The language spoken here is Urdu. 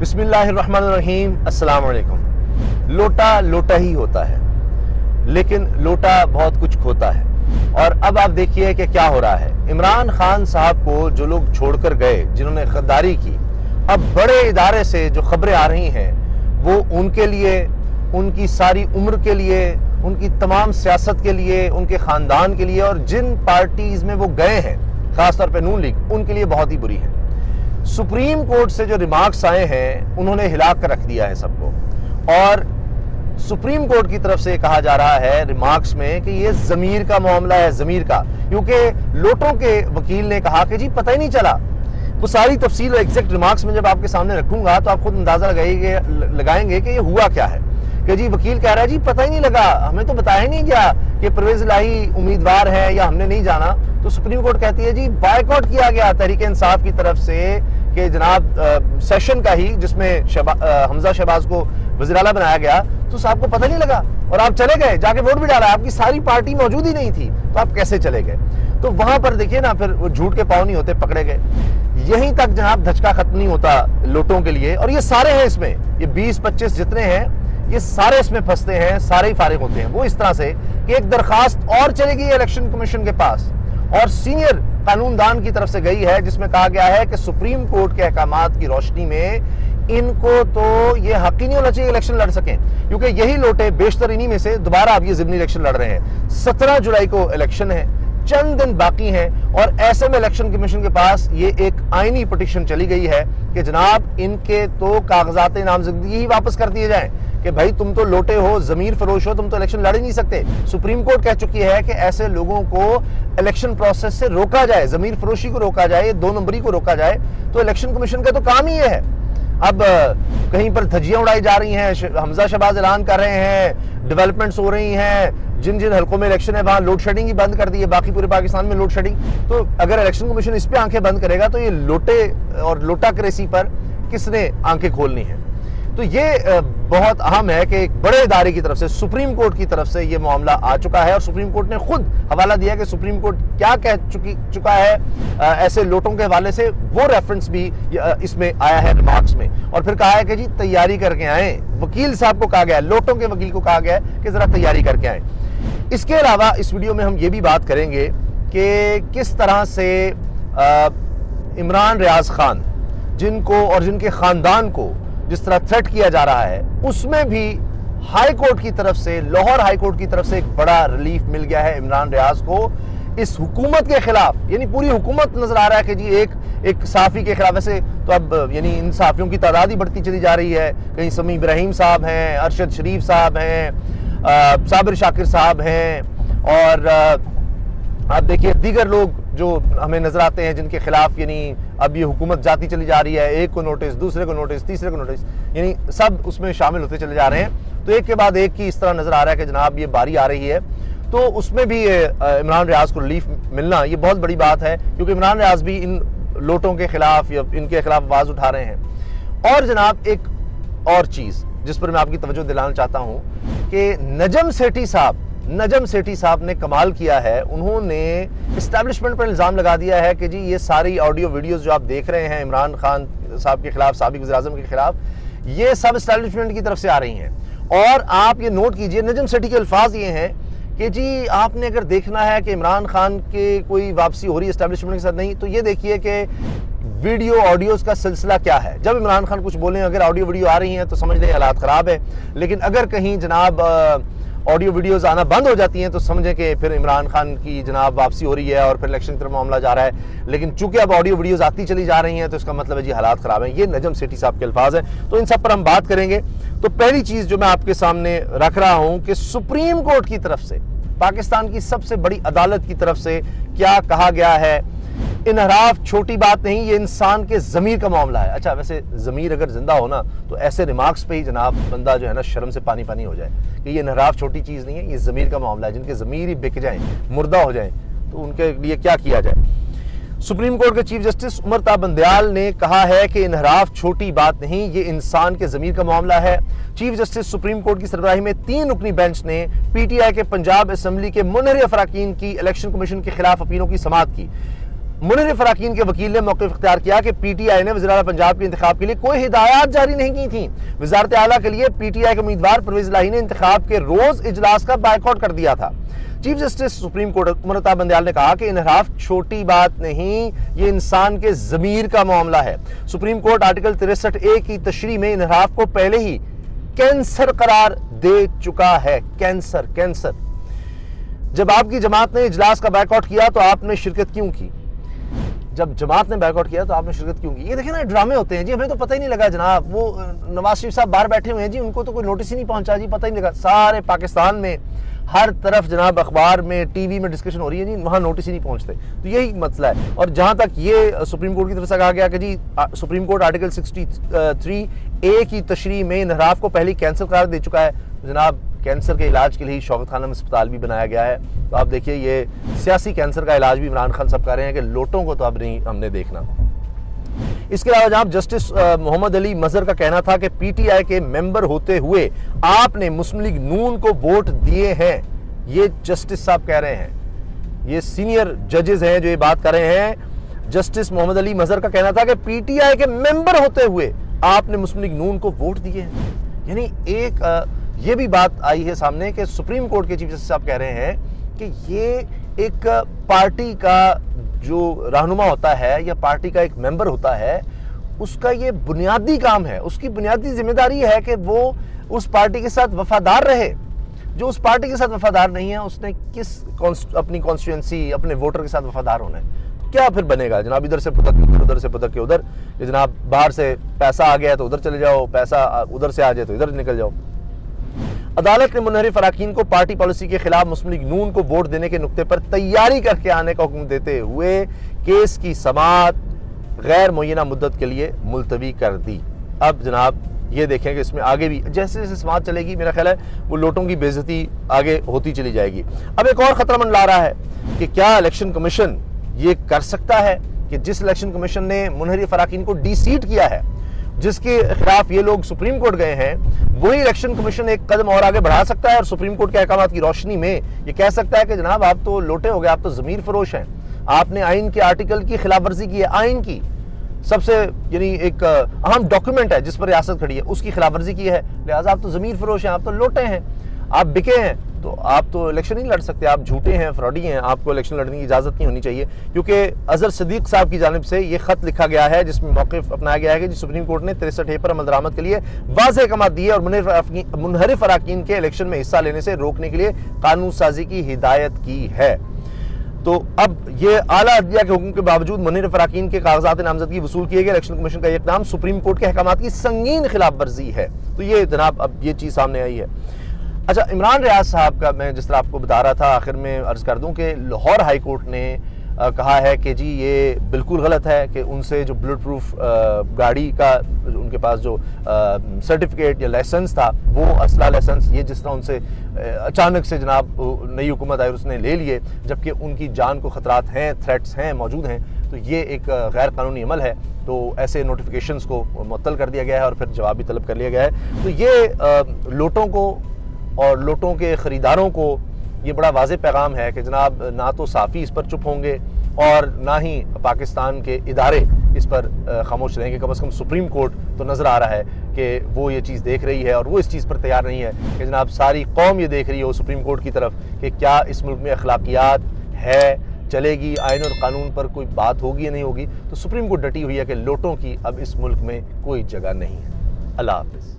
بسم اللہ الرحمن الرحیم۔ السلام علیکم۔ لوٹا لوٹا ہی ہوتا ہے، لیکن لوٹا بہت کچھ کھوتا ہے۔ اور اب آپ دیکھیے کہ کیا ہو رہا ہے۔ عمران خان صاحب کو جو لوگ چھوڑ کر گئے، جنہوں نے غداری کی، اب بڑے ادارے سے جو خبریں آ رہی ہیں وہ ان کے لیے، ان کی ساری عمر کے لیے، ان کی تمام سیاست کے لیے، ان کے خاندان کے لیے، اور جن پارٹیز میں وہ گئے ہیں، خاص طور پہ نون لیگ، ان کے لیے بہت ہی بری ہے۔ سپریم کورٹ سے جو ریمارکس آئے ہیں انہوں نے ہلا کر رکھ دیا ہے سب کو، اور سپریم کورٹ کی طرف سے کہا جا رہا ہے ریمارکس میں کہ یہ ضمیر کا معاملہ ہے، ضمیر کا، کیونکہ لوٹوں کے وکیل نے کہا کہ جی پتہ ہی نہیں چلا۔ وہ ساری تفصیل ایگزیکٹ ریمارکس میں جب آپ کے سامنے رکھوں گا تو آپ خود اندازہ لگائیں گے کہ یہ ہوا کیا ہے۔ کہ جی وکیل کہہ رہا ہے جی پتہ ہی نہیں لگا، ہمیں تو بتایا ہی نہیں گیا کہ پرویز الہی امیدوار ہے، یا ہم نے نہیں جانا۔ تو سپریم کورٹ کہتی ہے جی بائیکاٹ کیا گیا تحریک انصاف کی طرف سے، کہ جناب سیشن کا ہی، جس میں حمزہ شہباز کو وزیر اعلیٰ بنایا گیا، تو صاحب کو پتہ نہیں لگا اور آپ چلے گئے، جا کے ووٹ بھی ڈالا، آپ کی ساری پارٹی موجود ہی نہیں تھی، تو آپ کیسے چلے گئے؟ تو وہاں پر دیکھیے نا، پھر وہ جھوٹ کے پاؤں نہیں ہوتے، پکڑے گئے۔ یہیں تک جناب دھچکا ختم نہیں ہوتا لوٹوں کے لیے، اور یہ سارے ہیں اس میں، یہ 20-25 جتنے ہیں یہ سارے اس میں پھنستے ہیں، سارے ہی فارغ ہوتے ہیں۔ وہ اس طرح سے کہ ایک درخواست اور چلے گی الیکشن کمیشن کے پاس، اور سینئر قانون دان کی طرف سے گئی ہے، جس میں کہا گیا ہے کہ سپریم کورٹ کے احکامات کی روشنی میں ان کو تو یہ حق ہی نہیں ہونا چاہیے الیکشن لڑ سکیں، کیونکہ یہی لوٹے بیشتر انہی میں سے دوبارہ اب یہ ضمنی الیکشن لڑ رہے ہیں۔ 17 جولائی کو الیکشن ہے، چند دن باقی ہیں، اور ایسے میں الیکشن کمیشن کے پاس یہ ایک آئینی پٹیشن چلی گئی ہے کہ جناب ان کے تو کاغذات نامزدگی ہی واپس کر دیے جائیں، کہ بھائی تم تو لوٹے ہو، ضمیر فروش ہو، تم تو الیکشن لڑ ہی نہیں سکتے۔ سپریم کورٹ کہہ چکی ہے کہ ایسے لوگوں کو الیکشن پروسیس سے روکا جائے، ضمیر فروشی کو روکا جائے، 2 نمبری کو روکا جائے۔ تو الیکشن کمیشن کا تو کام ہی یہ ہے۔ اب کہیں پر دھجیاں اڑائی جا رہی ہیں، حمزہ شہباز اعلان کر رہے ہیں، ڈیولپمنٹس ہو رہی ہیں، جن حلقوں میں الیکشن ہے وہاں لوڈ شیڈنگ ہی بند کر دی ہے، باقی پورے پاکستان میں لوڈ شیڈنگ۔ تو اگر الیکشن کمیشن اس پہ آنکھیں بند کرے گا تو یہ لوٹے اور لوٹا کریسی پر کس نے آنکھیں کھولنی ہیں؟ تو یہ بہت اہم ہے کہ ایک بڑے ادارے کی طرف سے، سپریم کورٹ کی طرف سے یہ معاملہ آ چکا ہے، اور سپریم کورٹ نے خود حوالہ دیا کہ سپریم کورٹ کیا کہہ چکا ہے ایسے لوٹوں کے حوالے سے، وہ ریفرنس بھی اس میں آیا ہے ریمارکس میں۔ اور پھر کہا ہے کہ جی تیاری کر کے آئیں، وکیل صاحب کو کہا گیا ہے، لوٹوں کے وکیل کو کہا گیا ہے کہ ذرا تیاری کر کے آئیں۔ اس کے علاوہ اس ویڈیو میں ہم یہ بھی بات کریں گے کہ کس طرح سے عمران ریاض خان، جن کو اور جن کے خاندان کو جس طرح تھریٹ کیا جا رہا ہے، اس میں بھی ہائی کورٹ کی طرف سے، لاہور ہائی کورٹ کی طرف سے ایک بڑا ریلیف مل گیا ہے عمران ریاض کو اس حکومت کے خلاف۔ یعنی پوری حکومت نظر آ رہا ہے کہ جی ایک صحافی کے خلاف، ویسے تو اب یعنی ان صحافیوں کی تعداد ہی بڑھتی چلی جا رہی ہے، کہیں سمیع ابراہیم صاحب ہیں، ارشد شریف صاحب ہیں، صابر شاکر صاحب ہیں، اور آپ دیکھیے دیگر لوگ جو ہمیں نظر آتے ہیں جن کے خلاف یعنی اب یہ حکومت جاتی چلی جا رہی ہے، ایک کو نوٹس، دوسرے کو نوٹس، تیسرے کو نوٹس، یعنی سب اس میں شامل ہوتے چلے جا رہے ہیں۔ تو ایک کے بعد ایک کی اس طرح نظر آ رہا ہے کہ جناب یہ باری آ رہی ہے، تو اس میں بھی عمران ریاض کو ریلیف ملنا یہ بہت بڑی بات ہے، کیونکہ عمران ریاض بھی ان لوٹوں کے خلاف یا ان کے خلاف آواز اٹھا رہے ہیں۔ اور جناب ایک اور چیز جس پر میں آپ کی توجہ دلانا چاہتا ہوں کہ نجم سیٹھی صاحب نے کمال کیا ہے۔ انہوں نے اسٹیبلشمنٹ پر الزام لگا دیا ہے کہ جی یہ ساری آڈیو ویڈیوز جو آپ دیکھ رہے ہیں عمران خان صاحب کے خلاف، سابق وزیر اعظم کے خلاف، یہ سب اسٹیبلشمنٹ کی طرف سے آ رہی ہیں۔ اور آپ یہ نوٹ کیجئے، نجم سیٹھی کے الفاظ یہ ہیں کہ جی آپ نے اگر دیکھنا ہے کہ عمران خان کے کوئی واپسی ہو رہی ہے اسٹیبلشمنٹ کے ساتھ، نہیں تو یہ دیکھیے کہ ویڈیو آڈیوز کا سلسلہ کیا ہے۔ جب عمران خان کچھ بولیں، اگر آڈیو ویڈیو آ رہی ہیں تو سمجھ لیں حالات خراب ہے، لیکن اگر کہیں جناب آڈیو ویڈیوز آنا بند ہو جاتی ہیں تو سمجھیں کہ پھر عمران خان کی جناب واپسی ہو رہی ہے اور پھر الیکشن کی طرف معاملہ جا رہا ہے۔ لیکن چونکہ اب آڈیو ویڈیوز آتی چلی جا رہی ہیں تو اس کا مطلب ہے جی حالات خراب ہیں۔ یہ نجم سیٹھی صاحب کے الفاظ ہیں، تو ان سب پر ہم بات کریں گے۔ تو پہلی چیز جو میں آپ کے سامنے رکھ رہا ہوں کہ سپریم کورٹ کی طرف سے، پاکستان کی سب سے بڑی عدالت کی طرف سے کیا کہا گیا ہے۔ انحراف چھوٹی بات نہیں، یہ انسان کے ضمیر کا معاملہ ہے۔ اچھا ویسے ضمیر اگر زندہ ہونا تو ایسے ریمارکس پہ ہی جناب بندہ جو ہے نا شرم سے پانی پانی ہو جائے کہ یہ انحراف چھوٹی چیز نہیں ہے، یہ ضمیر کا معاملہ ہے۔ جن کے ضمیر ہی بک جائیں، مردہ ہو جائیں، تو ان کے لیے کیا کیا جائے۔ سپریم کورٹ کے چیف جسٹس عمر تا بندیال نے کہا ہے کہ انحراف چھوٹی بات نہیں، یہ انسان کے ضمیر کا معاملہ ہے۔ چیف جسٹس سپریم کورٹ کی سربراہی میں 3 رکنی بینچ نے پی ٹی آئی کے پنجاب اسمبلی کے منحرف اراکین کی الیکشن کمیشن کے خلاف اپیلوں کی سماعت کی۔ منہرف اراکین کے وکیل نے موقف اختیار کیا کہ پی ٹی آئی نے وزیر اعلیٰ پنجاب کے انتخاب کے لیے کوئی ہدایات جاری نہیں کی تھیں۔ وزارت اعلیٰ کے لیے پی ٹی آئی کے امیدوار پرویز الہی نے انتخاب کے روز اجلاس کا بائیکاٹ کر دیا تھا۔ Chief justice supreme court Umar Ata Bandial نے کہا کہ انحراف چھوٹی بات نہیں، یہ انسان کے ضمیر کا معاملہ ہے۔ سپریم کورٹ آرٹیکل 63A کی تشریح میں انحراف کو پہلے ہی کینسر قرار دے چکا ہے۔ کینسر۔ جب آپ کی جماعت نے اجلاس کا بائیکاٹ کیا تو آپ نے شرکت کیوں کی؟ یہ دیکھیں نا، ڈرامے ہوتے ہیں جی، ہمیں تو پتہ ہی نہیں لگا جناب، وہ نواز شریف صاحب باہر بیٹھے ہوئے ہیں جی، ان کو تو کوئی نوٹس ہی نہیں پہنچا جی، پتہ ہی نہیں لگا۔ سارے پاکستان میں ہر طرف جناب اخبار میں، ٹی وی میں ڈسکشن ہو رہی ہے جی، وہاں نوٹس ہی نہیں پہنچتے، تو یہی مسئلہ ہے۔ اور جہاں تک یہ سپریم کورٹ کی طرف سے کہا گیا کہ جی سپریم کورٹ آرٹیکل 63A کی تشریح میں انحراف کو پہلی کینسر قرار دے چکا ہے، جناب کینسر کے علاج کے لیے شوکت خانم اسپتال بھی بنایا گیا ہے۔ تو آپ دیکھیے یہ سیاسی کینسر کا علاج بھی عمران خان صاحب کر رہے ہیں کہ لوٹوں کو تو اب نہیں ہم نے دیکھنا۔ اس کے علاوہ جناب جسٹس محمد علی مظہر کا کہنا تھا کہ پی ٹی آئی کے ممبر ہوتے ہوئے آپ نے مسلم لیگ نون کو ووٹ دیے ہیں، یہ جسٹس صاحب کہہ رہے ہیں، یہ سینئر ججز ہیں جو یہ بات کر رہے ہیں۔ جسٹس محمد علی مظہر کا کہنا تھا کہ پی ٹی آئی کے ممبر ہوتے ہوئے آپ نے مسلم لیگ نون کو ووٹ دیے ہیں، یعنی ایک یہ بھی بات آئی ہے سامنے کہ سپریم کورٹ کے چیف جسٹس صاحب کہہ رہے ہیں کہ یہ ایک پارٹی کا جو رہنما ہوتا ہے یا پارٹی کا ایک ممبر ہوتا ہے، اس کا یہ بنیادی کام ہے، اس کی بنیادی ذمہ داری ہے کہ وہ اس پارٹی کے ساتھ وفادار رہے۔ جو اس پارٹی کے ساتھ وفادار نہیں ہے، اس نے اپنی کانسٹیٹوئنسی، اپنے ووٹر کے ساتھ وفادار ہونا ہے۔ کیا پھر بنے گا جناب؟ ادھر سے پتک کے ادھر سے پتک کے ادھر، جناب باہر سے پیسہ آ گیا تو ادھر چلے جاؤ، پیسہ ادھر سے آ جائے تو ادھر نکل جاؤ۔ عدالت نے منحرف اراکین کو پارٹی پالیسی کے خلاف مسلم لیگ نون کو ووٹ دینے کے نقطے پر تیاری کر کے آنے کا حکم دیتے ہوئے کیس کی سماعت غیر معینہ مدت کے لیے ملتوی کر دی۔ اب جناب یہ دیکھیں کہ اس میں آگے بھی جیسے جیسے سماعت چلے گی، میرا خیال ہے وہ لوٹوں کی بے عزتی آگے ہوتی چلی جائے گی۔ اب ایک اور خطرہ منڈلا رہا ہے کہ کیا الیکشن کمیشن یہ کر سکتا ہے کہ جس الیکشن کمیشن نے منحرف اراکین کو ڈی سیٹ کیا ہے، جس کے خلاف یہ لوگ سپریم کورٹ گئے ہیں، وہی الیکشن کمیشن ایک قدم اور آگے بڑھا سکتا ہے اور سپریم کورٹ کے احکامات کی روشنی میں یہ کہہ سکتا ہے کہ جناب آپ تو لوٹے ہو گئے، آپ تو ضمیر فروش ہیں، آپ نے آئین کے آرٹیکل کی خلاف ورزی کی ہے، آئین کی سب سے یعنی ایک اہم ڈاکیومنٹ ہے جس پر ریاست کھڑی ہے، اس کی خلاف ورزی کی ہے، لہٰذا آپ تو ضمیر فروش ہیں، آپ تو لوٹے ہیں، آپ بکے ہیں، تو آپ تو الیکشن نہیں لڑ سکتے، آپ جھوٹے ہیں، فراڈی ہیں، آپ کو الیکشن لڑنے کی اجازت نہیں ہونی چاہیے۔ کیونکہ اظہر صدیق صاحب کی جانب سے یہ خط لکھا گیا ہے جس میں موقف اپنایا گیا ہے کہ سپریم کورٹ نے 63A پر عمل درآمد کے لیے واضح احکامات دیے اور منحرف اراکین کے الیکشن میں حصہ لینے سے روکنے کے لیے قانون سازی کی ہدایت کی ہے۔ تو اب یہ اعلیٰ عدلیہ کے حکم کے باوجود منحرف اراکین کے کاغذات نامزدگی وصول کیے گئے، الیکشن کمیشن کا یہ اقدام سپریم کورٹ کے احکامات کی سنگین خلاف ورزی ہے۔ تو یہ جناب اب یہ چیز سامنے آئی ہے۔ اچھا، عمران ریاض صاحب کا میں جس طرح آپ کو بتا رہا تھا، آخر میں عرض کر دوں کہ لاہور ہائی کورٹ نے کہا ہے کہ جی یہ بالکل غلط ہے کہ ان سے جو بلٹ پروف گاڑی کا ان کے پاس جو سرٹیفکیٹ یا لائسنس تھا، وہ اسلحہ لائسنس، یہ جس طرح ان سے اچانک سے جناب نئی حکومت آئی اس نے لے لیے، جبکہ ان کی جان کو خطرات ہیں، تھریٹس ہیں، موجود ہیں، تو یہ ایک غیر قانونی عمل ہے۔ تو ایسے نوٹیفیکیشنز کو معطل کر دیا گیا ہے اور پھر جواب بھی طلب کر لیا گیا ہے۔ تو یہ لوٹوں کو اور لوٹوں کے خریداروں کو یہ بڑا واضح پیغام ہے کہ جناب نہ تو صحافی اس پر چپ ہوں گے اور نہ ہی پاکستان کے ادارے اس پر خاموش رہیں گے۔ کم از کم سپریم کورٹ تو نظر آ رہا ہے کہ وہ یہ چیز دیکھ رہی ہے اور وہ اس چیز پر تیار نہیں ہے کہ جناب ساری قوم یہ دیکھ رہی ہو سپریم کورٹ کی طرف کہ کیا اس ملک میں اخلاقیات ہے، چلے گی، آئین اور قانون پر کوئی بات ہوگی یا نہیں ہوگی۔ تو سپریم کورٹ ڈٹی ہوئی ہے کہ لوٹوں کی اب اس ملک میں کوئی جگہ نہیں ہے۔ اللہ حافظ۔